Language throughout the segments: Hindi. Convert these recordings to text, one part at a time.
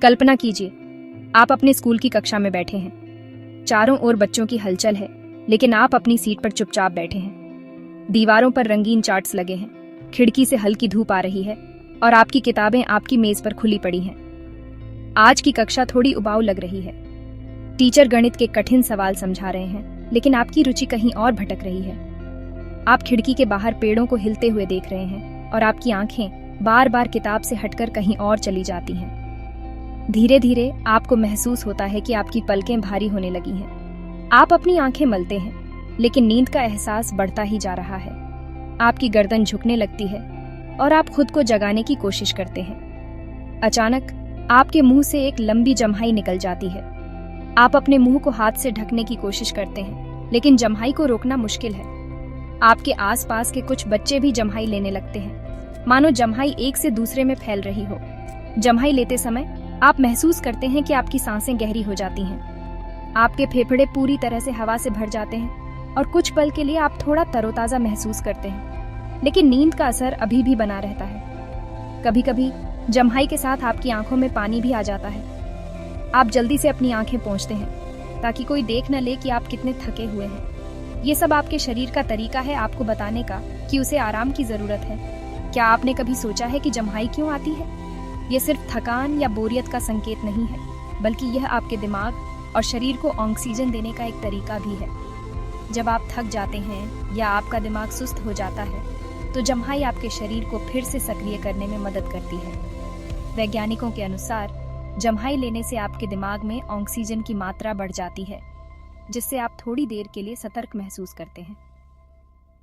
कल्पना कीजिए, आप अपने स्कूल की कक्षा में बैठे हैं। चारों ओर बच्चों की हलचल है, लेकिन आप अपनी सीट पर चुपचाप बैठे हैं। दीवारों पर रंगीन चार्ट्स लगे हैं, खिड़की से हल्की धूप आ रही है और आपकी किताबें आपकी मेज पर खुली पड़ी हैं। आज की कक्षा थोड़ी उबाऊ लग रही है। टीचर गणित के कठिन सवाल समझा रहे हैं, लेकिन आपकी रुचि कहीं और भटक रही है। आप खिड़की के बाहर पेड़ों को हिलते हुए देख रहे हैं और आपकी आंखें बार बार किताब से हटकर कहीं और चली जाती हैं। धीरे धीरे आपको महसूस होता है कि आपकी पलकें भारी होने लगी हैं। आप अपनी आंखें मलते हैं, लेकिन नींद का एहसास बढ़ता ही जा रहा है। आपकी गर्दन झुकने लगती है और आप खुद को जगाने की कोशिश करते हैं। अचानक आपके मुंह से एक लंबी जम्हाई निकल जाती है। आप अपने मुंह को हाथ से ढकने की कोशिश करते हैं, लेकिन जम्हाई को रोकना मुश्किल है। आपके आसपास के कुछ बच्चे भी जम्हाई लेने लगते हैं, मानो जम्हाई एक से दूसरे में फैल रही हो। जम्हाई लेते समय आप महसूस करते हैं कि आपकी सांसें गहरी हो जाती हैं। आपके फेफड़े पूरी तरह से हवा से भर जाते हैं और कुछ पल के लिए आप थोड़ा तरोताजा महसूस करते हैं, लेकिन नींद का असर अभी भी बना रहता है। कभी कभी जम्हाई के साथ आपकी आंखों में पानी भी आ जाता है। आप जल्दी से अपनी आंखें पोंछते हैं ताकि कोई देख न ले कि आप कितने थके हुए हैं। ये सब आपके शरीर का तरीका है आपको बताने का कि उसे आराम की जरूरत है। क्या आपने कभी सोचा है कि जम्हाई क्यों आती है? ये सिर्फ थकान या बोरियत का संकेत नहीं है, बल्कि यह आपके दिमाग और शरीर को ऑक्सीजन देने का एक तरीका भी है। जब आप थक जाते हैं या आपका दिमाग सुस्त हो जाता है, तो जम्हाई आपके शरीर को फिर से सक्रिय करने में मदद करती है। वैज्ञानिकों के अनुसार जम्हाई लेने से आपके दिमाग में ऑक्सीजन की मात्रा बढ़ जाती है, जिससे आप थोड़ी देर के लिए सतर्क महसूस करते हैं।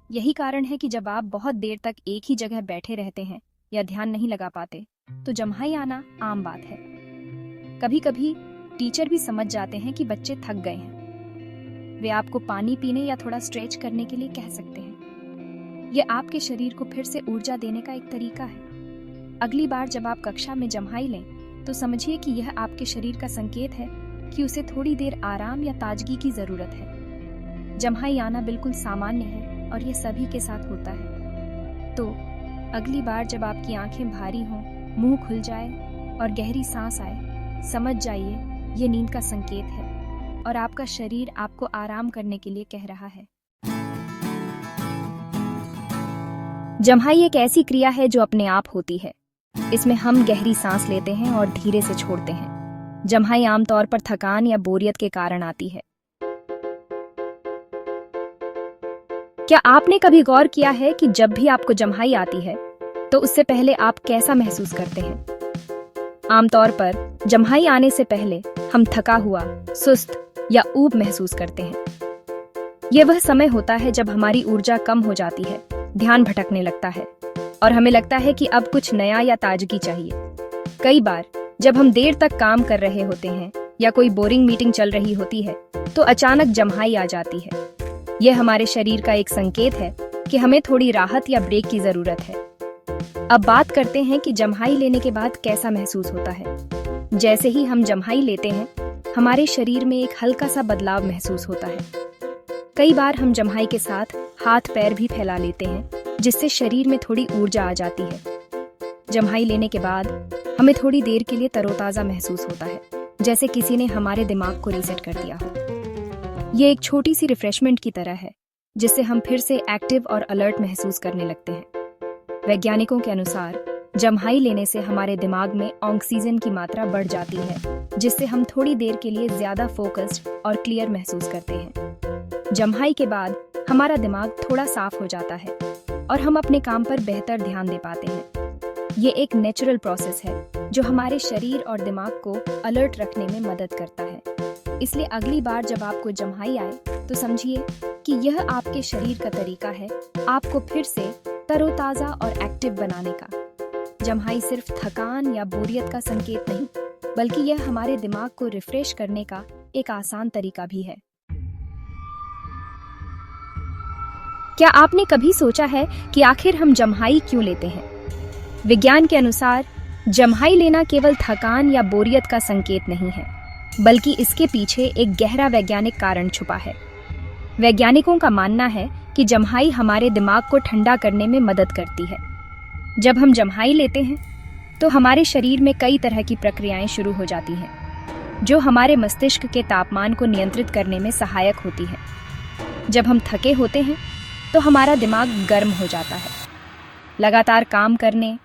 यही कारण है कि जब आप बहुत देर तक एक ही जगह बैठे रहते हैं या ध्यान नहीं लगा पाते, तो जम्हाई आना आम बात है। कभी कभी टीचर भी समझ जाते हैं कि बच्चे थक गए हैं। वे आपको पानी पीने या थोड़ा स्ट्रेच करने के लिए कह सकते हैं। यह आपके शरीर को फिर से ऊर्जा देने का एक तरीका है। अगली बार जब आप कक्षा में जम्हाई लें, तो समझिए कि यह आपके शरीर का संकेत है कि उसे थोड़ी देर आराम या ताजगी की जरूरत है। जम्हाई आना बिल्कुल सामान्य है और यह सभी के साथ होता है। तो अगली बार जब आपकी आंखें भारी हों, मुंह खुल जाए और गहरी सांस आए, समझ जाइए ये नींद का संकेत है और आपका शरीर आपको आराम करने के लिए कह रहा है। जम्हाई एक ऐसी क्रिया है जो अपने आप होती है। इसमें हम गहरी सांस लेते हैं और धीरे से छोड़ते हैं। जम्हाई आमतौर पर थकान या बोरियत के कारण आती है। क्या आपने कभी गौर किया है कि जब भी आपको जम्हाई आती है, तो उससे पहले आप कैसा महसूस करते हैं? आमतौर पर जम्हाई आने से पहले हम थका हुआ, सुस्त या ऊब महसूस करते हैं। यह वह समय होता है जब हमारी ऊर्जा कम हो जाती है, ध्यान भटकने लगता है और हमें लगता है कि अब कुछ नया या ताजगी चाहिए। कई बार जब हम देर तक काम कर रहे होते हैं या कोई बोरिंग मीटिंग चल रही होती है, तो अचानक जम्हाई आ जाती है। यह हमारे शरीर का एक संकेत है कि हमें थोड़ी राहत या ब्रेक की जरूरत है। अब बात करते हैं कि जम्हाई लेने के बाद कैसा महसूस होता है। जैसे ही हम जम्हाई लेते हैं, हमारे शरीर में एक हल्का सा बदलाव महसूस होता है। कई बार हम जम्हाई के साथ हाथ पैर भी फैला लेते हैं, जिससे शरीर में थोड़ी ऊर्जा आ जाती है। जम्हाई लेने के बाद हमें थोड़ी देर के लिए तरोताजा महसूस होता है, जैसे किसी ने हमारे दिमाग को रीसेट कर दिया हो। ये एक छोटी सी रिफ्रेशमेंट की तरह है, जिससे हम फिर से एक्टिव और अलर्ट महसूस करने लगते हैं। वैज्ञानिकों के अनुसार जम्हाई लेने से हमारे दिमाग में ऑक्सीजन की मात्रा बढ़ जाती है, जिससे हम थोड़ी देर के लिए ज्यादा फोकस्ड और क्लियर महसूस करते हैं। जम्हाई के बाद हमारा दिमाग थोड़ा साफ हो जाता है और हम अपने काम पर बेहतर ध्यान दे पाते हैं। ये एक नेचुरल प्रोसेस है जो हमारे शरीर और दिमाग को अलर्ट रखने में मदद करता है। इसलिए अगली बार जब आपको जम्हाई आए, तो समझिए कि यह आपके शरीर का तरीका है आपको फिर से तरोताजा और एक्टिव बनाने का। जम्हाई सिर्फ थकान या बोरियत का संकेत नहीं, बल्कि यह हमारे दिमाग को रिफ्रेश करने का एक आसान तरीका भी है। क्या आपने कभी सोचा है कि आखिर हम जम्हाई क्यों लेते हैं? विज्ञान के अनुसार जम्हाई लेना केवल थकान या बोरियत का संकेत नहीं है, बल्कि इसके पीछे एक गहरा वैज्ञानिक कारण छुपा है। वैज्ञानिकों का मानना है कि जम्हाई हमारे दिमाग को ठंडा करने में मदद करती है। जब हम जम्हाई लेते हैं, तो हमारे शरीर में कई तरह की प्रक्रियाएं शुरू हो जाती हैं, जो हमारे मस्तिष्क के तापमान को नियंत्रित करने में सहायक होती है। जब हम थके होते हैं तो हमारा दिमाग गर्म हो जाता है। लगातार काम करने,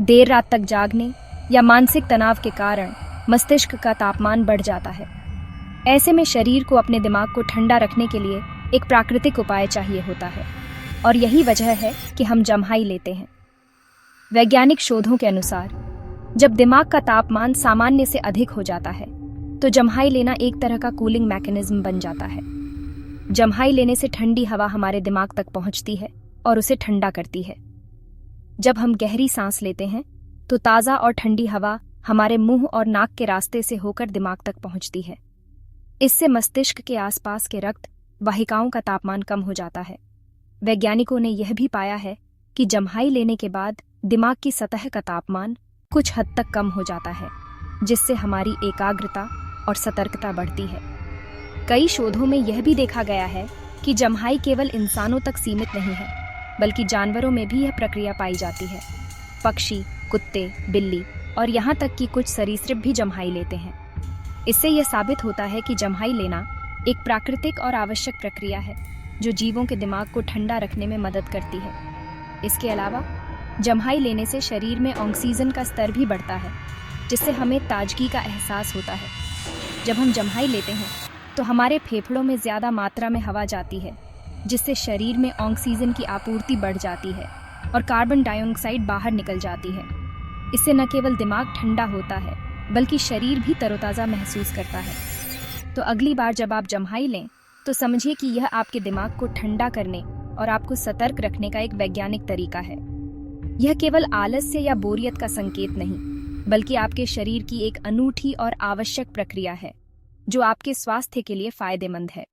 देर रात तक जागने या मानसिक तनाव के कारण मस्तिष्क का तापमान बढ़ जाता है। ऐसे में शरीर को अपने दिमाग को ठंडा रखने के लिए एक प्राकृतिक उपाय चाहिए होता है, और यही वजह है कि हम जम्हाई लेते हैं। वैज्ञानिक शोधों के अनुसार जब दिमाग का तापमान सामान्य से अधिक हो जाता है तो जम्हाई लेना एक तरह का कूलिंग मैकेनिज्म बन जाता है। जम्हाई लेने से ठंडी हवा हमारे दिमाग तक पहुंचती है और उसे ठंडा करती है। जब हम गहरी सांस लेते हैं तो ताज़ा और ठंडी हवा हमारे मुंह और नाक के रास्ते से होकर दिमाग तक पहुंचती है। इससे मस्तिष्क के आसपास के रक्त वाहिकाओं का तापमान कम हो जाता है। वैज्ञानिकों ने यह भी पाया है कि जम्हाई लेने के बाद दिमाग की सतह का तापमान कुछ हद तक कम हो जाता है, जिससे हमारी एकाग्रता और सतर्कता बढ़ती है। कई शोधों में यह भी देखा गया है कि जम्हाई केवल इंसानों तक सीमित नहीं है, बल्कि जानवरों में भी यह प्रक्रिया पाई जाती है। पक्षी, कुत्ते, बिल्ली और यहाँ तक कि कुछ सरीसृप भी जम्हाई लेते हैं। इससे यह साबित होता है कि जम्हाई लेना एक प्राकृतिक और आवश्यक प्रक्रिया है, जो जीवों के दिमाग को ठंडा रखने में मदद करती है। इसके अलावा जम्हाई लेने से शरीर में ऑक्सीजन का स्तर भी बढ़ता है, जिससे हमें ताजगी का एहसास होता है। जब हम जम्हाई लेते हैं तो हमारे फेफड़ों में ज़्यादा मात्रा में हवा जाती है, जिससे शरीर में ऑक्सीजन की आपूर्ति बढ़ जाती है और कार्बन डाइऑक्साइड बाहर निकल जाती है। इससे न केवल दिमाग ठंडा होता है, बल्कि शरीर भी तरोताज़ा महसूस करता है। तो अगली बार जब आप जम्हाई लें तो समझिए कि यह आपके दिमाग को ठंडा करने और आपको सतर्क रखने का एक वैज्ञानिक तरीका है। यह केवल आलस्य या बोरियत का संकेत नहीं, बल्कि आपके शरीर की एक अनूठी और आवश्यक प्रक्रिया है, जो आपके स्वास्थ्य के लिए फायदेमंद है।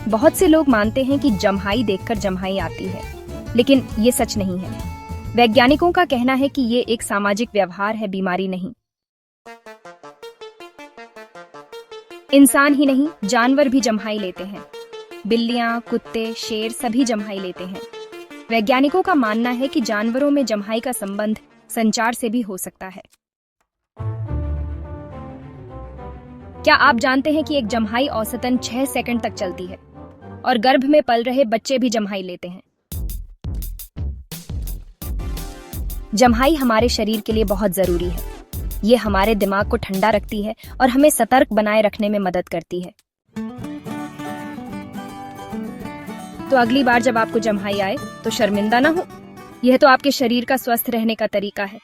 बहुत से लोग मानते हैं कि जम्हाई देखकर जम्हाई आती है, लेकिन ये सच नहीं है। वैज्ञानिकों का कहना है कि ये एक सामाजिक व्यवहार है, बीमारी नहीं। इंसान ही नहीं, जानवर भी जम्हाई लेते हैं। बिल्लियां, कुत्ते, शेर सभी जम्हाई लेते हैं। वैज्ञानिकों का मानना है कि जानवरों में जम्हाई का संबंध संचार से भी हो सकता है। क्या आप जानते हैं कि एक जम्हाई औसतन 6 सेकंड तक चलती है और गर्भ में पल रहे बच्चे भी जम्हाई लेते हैं। जम्हाई हमारे शरीर के लिए बहुत जरूरी है। ये हमारे दिमाग को ठंडा रखती है और हमें सतर्क बनाए रखने में मदद करती है। तो अगली बार जब आपको जम्हाई आए तो शर्मिंदा ना हो। यह तो आपके शरीर का स्वस्थ रहने का तरीका है।